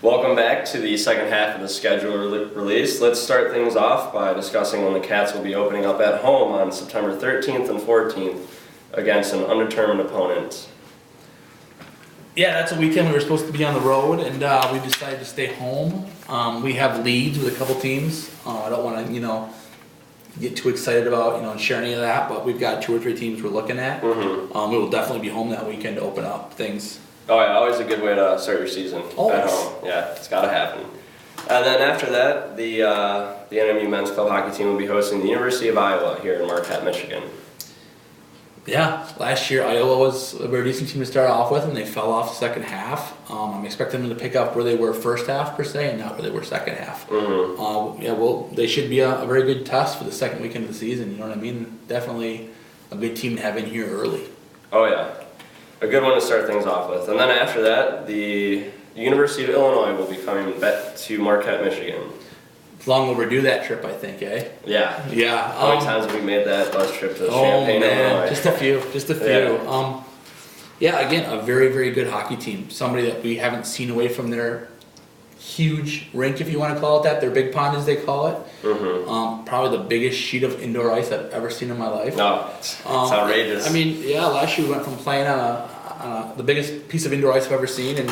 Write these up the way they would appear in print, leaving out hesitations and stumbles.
Welcome back to the second half of the schedule release. Let's start things off by discussing when the Cats will be opening up at home on September 13th and 14th against an undetermined opponent. Yeah, that's a weekend we were supposed to be on the road, and we decided to stay home. We have leads with a couple teams. I don't want to, get too excited about, share any of that, but we've got 2 or 3 teams we're looking at. Mm-hmm. We will definitely be home that weekend to open up things. Oh yeah, always a good way to start your season at home. Yeah, it's got to happen. And then after that, the NMU men's club hockey team will be hosting the University of Iowa here in Marquette, Michigan. Yeah, last year Iowa was a very decent team to start off with, and they fell off the second half. I'm expecting them to pick up where they were first half per se, and not where they were second half. Mm-hmm. They should be a very good test for the second weekend of the season. You know what I mean? Definitely a good team to have in here early. Oh yeah, a good one to start things off with. And then after that, the University of Illinois will be coming back to Marquette, Michigan. Long overdue that trip, I think, eh? Yeah. Yeah. How many times have we made that bus trip to Champaign, Illinois? Just a few. Yeah. Again, a very, very good hockey team. Somebody that we haven't seen away from their huge rink, if you want to call it that, their big pond as they call it. Mm-hmm. Probably the biggest sheet of indoor ice I've ever seen in my life. No, it's outrageous. I mean, yeah, last year we went from playing on the biggest piece of indoor ice I've ever seen, and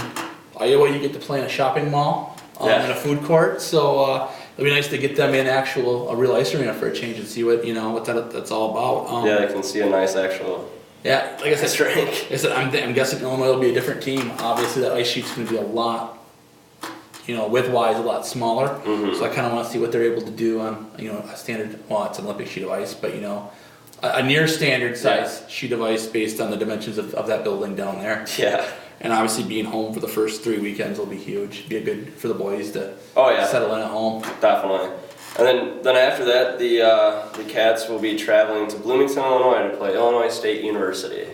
Iowa you get to play in a shopping mall and a food court, so it'd be nice to get them in a real ice arena for a change and see what that's all about. Yeah, they can see a nice actual. Yeah, like I said, rink. I'm guessing Illinois will be a different team. Obviously, that ice sheet's going to be a lot, width-wise, a lot smaller. Mm-hmm. So I kind of want to see what they're able to do on, a standard. Well, it's an Olympic sheet of ice, but a near standard size sheet of ice based on the dimensions of that building down there. Yeah. And obviously, being home for the first 3 weekends will be huge. Be a good for the boys to settle in at home. Definitely. And then after that, the Cats will be traveling to Bloomington, Illinois to play Illinois State University.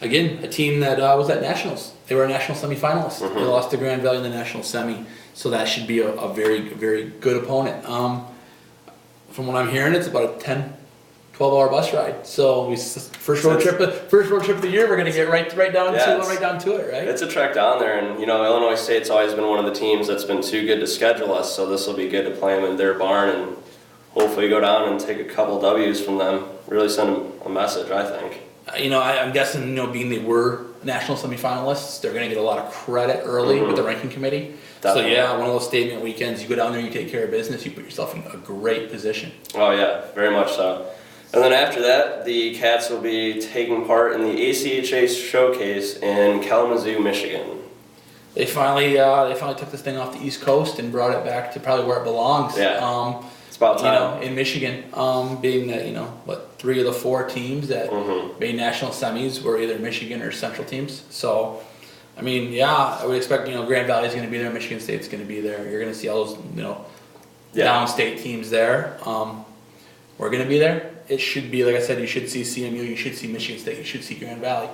Again, a team that was at Nationals. They were a national semifinalist. Mm-hmm. They lost to Grand Valley in the national semi, so that should be a very, very good opponent. From what I'm hearing, it's about a 10, 12-hour bus ride. So first road trip of the year. We're going to get right down to it, right? It's a trek down there, and Illinois State's always been one of the teams that's been too good to schedule us. So this will be good to play them in their barn and hopefully go down and take a couple W's from them. Really send them a message, I think. I'm guessing, being they were national semifinalists, they're going to get a lot of credit early with the ranking committee. Definitely. So yeah, one of those statement weekends. You go down there, you take care of business, you put yourself in a great position. Oh yeah, very much so. And then after that, the Cats will be taking part in the ACHA showcase in Kalamazoo, Michigan. They finally took this thing off the East Coast and brought it back to probably where it belongs. Yeah. It's about time. In Michigan, being that 3 of the 4 teams that made national semis were either Michigan or Central teams. So, I would expect Grand Valley is going to be there, Michigan State's going to be there. You're going to see all those downstate teams there. We're going to be there. It should be, like I said, you should see CMU, you should see Michigan State, you should see Grand Valley.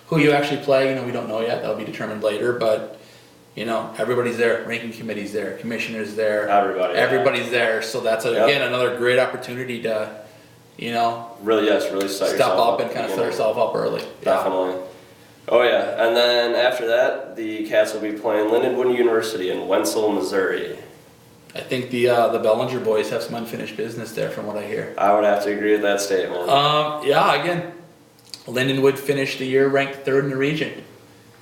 Who you actually play, we don't know yet. That'll be determined later, but everybody's there. Ranking committee's there, commissioners there. Everybody's there. So that's again another great opportunity to, really step up and kind of set ourselves up early. Definitely. Yeah. Oh yeah, and then after that, the Cats will be playing Lindenwood University in Wenzel, Missouri. I think the Bellinger boys have some unfinished business there, from what I hear. I would have to agree with that statement. Again, Lindenwood finished the year ranked 3rd in the region,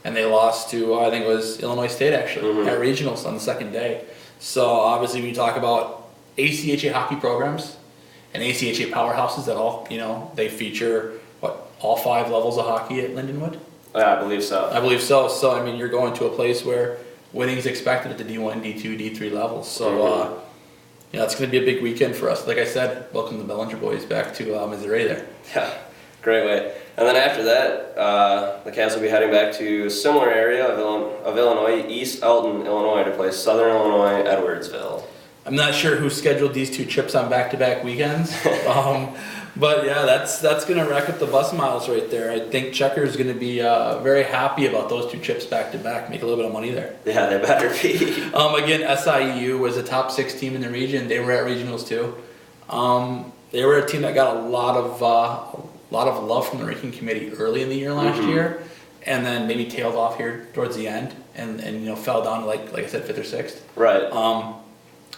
and they lost to I think it was Illinois State actually at regionals on the second day. So obviously, when you talk about ACHA hockey programs and ACHA powerhouses that all they feature all 5 levels of hockey at Lindenwood. Yeah, I believe so. So you're going to a place where winning's expected at the D1, D2, D3 levels. So, it's going to be a big weekend for us. Like I said, welcome the Bellinger boys back to Missouri there. Yeah, great way. And then after that, the Cats will be heading back to a similar area of Illinois, East Elton, Illinois, to play Southern Illinois, Edwardsville. I'm not sure who scheduled these 2 trips on back-to-back weekends. But yeah, that's going to rack up the bus miles right there. I think Checker's going to be very happy about those 2 trips back to back. Make a little bit of money there. Yeah, they better be. Again, SIU was a top 6 team in the region. They were at regionals too. They were a team that got a lot of love from the ranking committee early in the year last year. and then maybe tailed off here towards the end, and fell down to like I said, 5th or 6th. Right.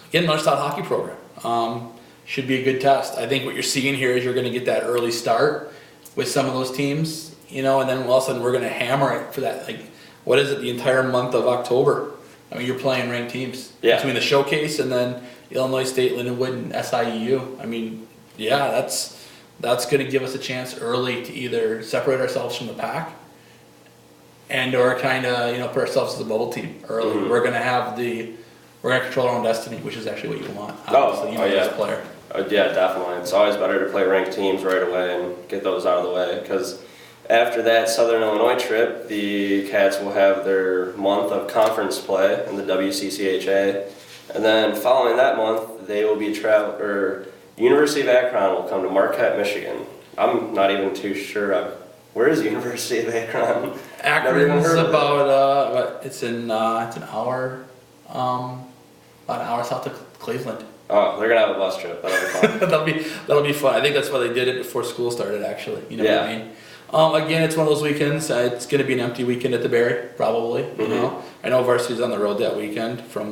Again, another stout hockey program. Should be a good test. I think what you're seeing here is you're going to get that early start with some of those teams, and then all of a sudden we're going to hammer it for that, like, what is it, the entire month of October. I mean, you're playing ranked teams between the showcase and then Illinois State, Lindenwood, and SIEU. I mean, yeah, that's going to give us a chance early to either separate ourselves from the pack and or kind of put ourselves as a bubble team early. Mm-hmm. We're going to control our own destiny, which is actually what you want. Obviously, as a player. Yeah, definitely. It's always better to play ranked teams right away and get those out of the way, because after that Southern Illinois trip, the Cats will have their month of conference play in the WCCHA, and then following that month, they will be University of Akron will come to Marquette, Michigan. I'm not even too sure. Where is University of Akron? Akron's about it's an hour, about an hour south of Cleveland. Oh, they're gonna have a bus trip. That'll be fun. that'll be fun. I think that's why they did it before school started. Actually, what I mean. Again, it's one of those weekends. It's gonna be an empty weekend at the Berry, probably. Mm-hmm. I know varsity's on the road that weekend from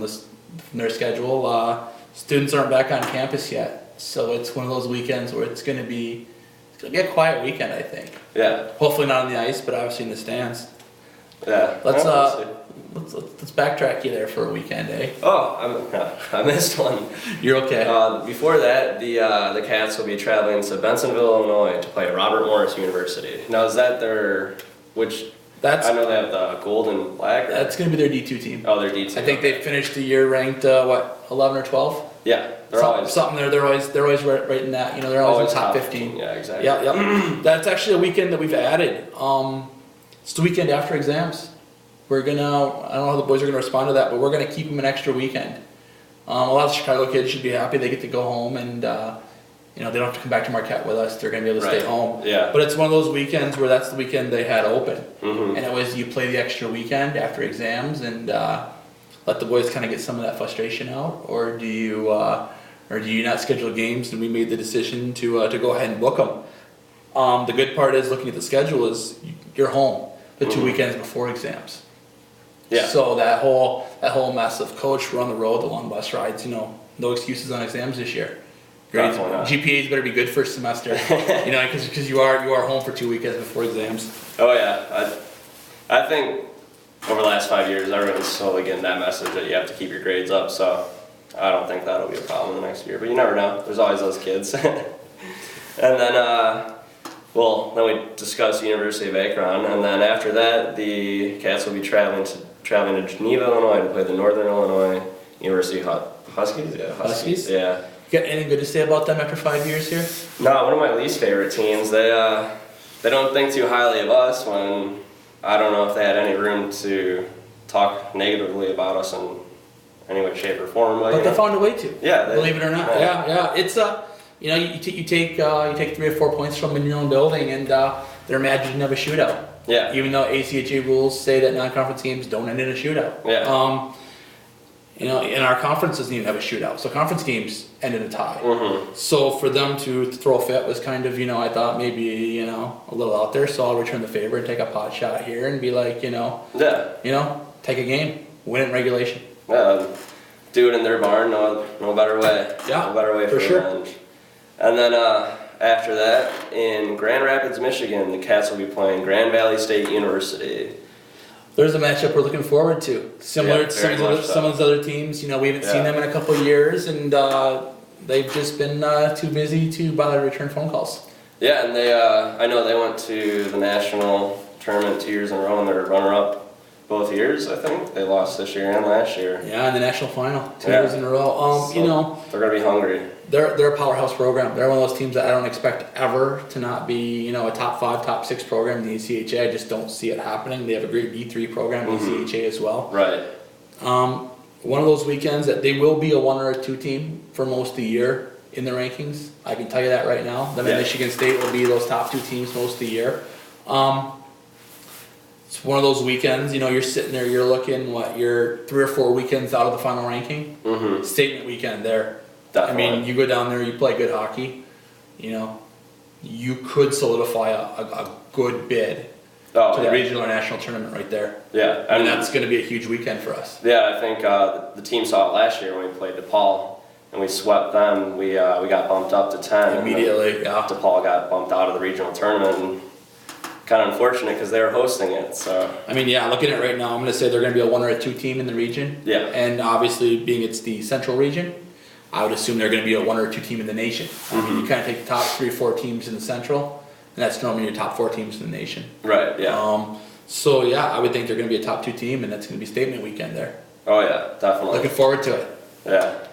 their schedule. Students aren't back on campus yet, so it's one of those weekends where it's gonna be a quiet weekend. I think. Yeah. Hopefully not on the ice, but obviously in the stands. Yeah. Let's backtrack you there for a weekend, eh? Oh, I missed one. You're okay. Before that, the Cats will be traveling to Bensenville, Illinois, to play Robert Morris University. Now, is that I know they have the gold and black. That's going to be their D2 team. Oh, their D2. I think they finished the year ranked 11 or 12. Yeah, they're always something there. They're always right in that. They're always in the top 15. Yeah, exactly. Yeah. That's actually a weekend that we've added. It's the weekend after exams. I don't know how the boys are going to respond to that, but we're going to keep them an extra weekend. A lot of Chicago kids should be happy they get to go home and, they don't have to come back to Marquette with us. They're going to be able to stay home. Yeah. But it's one of those weekends where that's the weekend they had open. Mm-hmm. And it was you play the extra weekend after exams and let the boys kind of get some of that frustration out, or do you not schedule games? And we made the decision to go ahead and book them. The good part is looking at the schedule is you're home the 2 weekends before exams. Yeah. So that whole mess of coach, we're on the road, the long bus rides, no excuses on exams this year. Grades, GPAs better be good first semester, because you are home for 2 weekends before exams. Oh yeah, I think over the last 5 years, everyone's slowly getting that message that you have to keep your grades up. So I don't think that'll be a problem in the next year. But you never know. There's always those kids. And then then we discussed University of Akron, and then after that, the Cats will be traveling to Geneva, Illinois, to play the Northern Illinois University Huskies. Yeah, Huskies. Yeah. You got anything good to say about them after 5 years here? No, one of my least favorite teams. They don't think too highly of us when I don't know if they had any room to talk negatively about us in any way, shape, or form. But they found a way to. Yeah. Believe it or not. Yeah. It's you take 3 or 4 points from in your own building, and they're imagining of a shootout. Yeah. Even though ACHA rules say that non-conference games don't end in a shootout. Yeah. In our conference doesn't even have a shootout, so conference games end in a tie. Mm-hmm. So for them to throw a fit was kind of, I thought maybe, a little out there. So I'll return the favor and take a pot shot here and be like, take a game, win it in regulation. Yeah. Do it in their barn. No better way. Yeah. No better way for sure. revenge. And then after that, in Grand Rapids, Michigan, the Cats will be playing Grand Valley State University. There's a matchup we're looking forward to. Similar to some of those other teams. We haven't seen them in a couple of years, and they've just been too busy to bother to return phone calls. Yeah, and I know they went to the national tournament 2 years in a row, and they're runner-up both years, I think. They lost this year and last year. Yeah, in the national final, 2 years in a row. They're going to be hungry. They're a powerhouse program. They're one of those teams that I don't expect ever to not be, a top 5, top 6 program in the ACHA. I just don't see it happening. They have a great D3 program in the ACHA as well. Right. One of those weekends that they will be a 1 or a 2 team for most of the year in the rankings. I can tell you that right now. Them and Michigan State will be those top 2 teams most of the year. It's one of those weekends, you're sitting there, you're looking, you're 3 or 4 weekends out of the final ranking. Mm-hmm. Statement weekend there. Definitely. I mean, you go down there, you play good hockey, you could solidify a good bid Oh, to the yeah. regional or national tournament right there. Yeah, And that's going to be a huge weekend for us. Yeah, I think the team saw it last year when we played DePaul, and we swept them. We got bumped up to 10. Immediately, yeah. DePaul got bumped out of the regional tournament, and kind of unfortunate because they were hosting it. So I mean, yeah, looking at it right now, I'm going to say they're going to be a 1 or a 2 team in the region. Yeah. And obviously, being it's the central region, I would assume they're going to be a 1 or 2 team in the nation. I mean, you kind of take the top 3 or 4 teams in the central, and that's normally your top 4 teams in the nation. right, yeah. So yeah, I would think they're going to be a top 2 team, and that's going to be statement weekend there. Oh yeah, definitely. Looking forward to it. Yeah.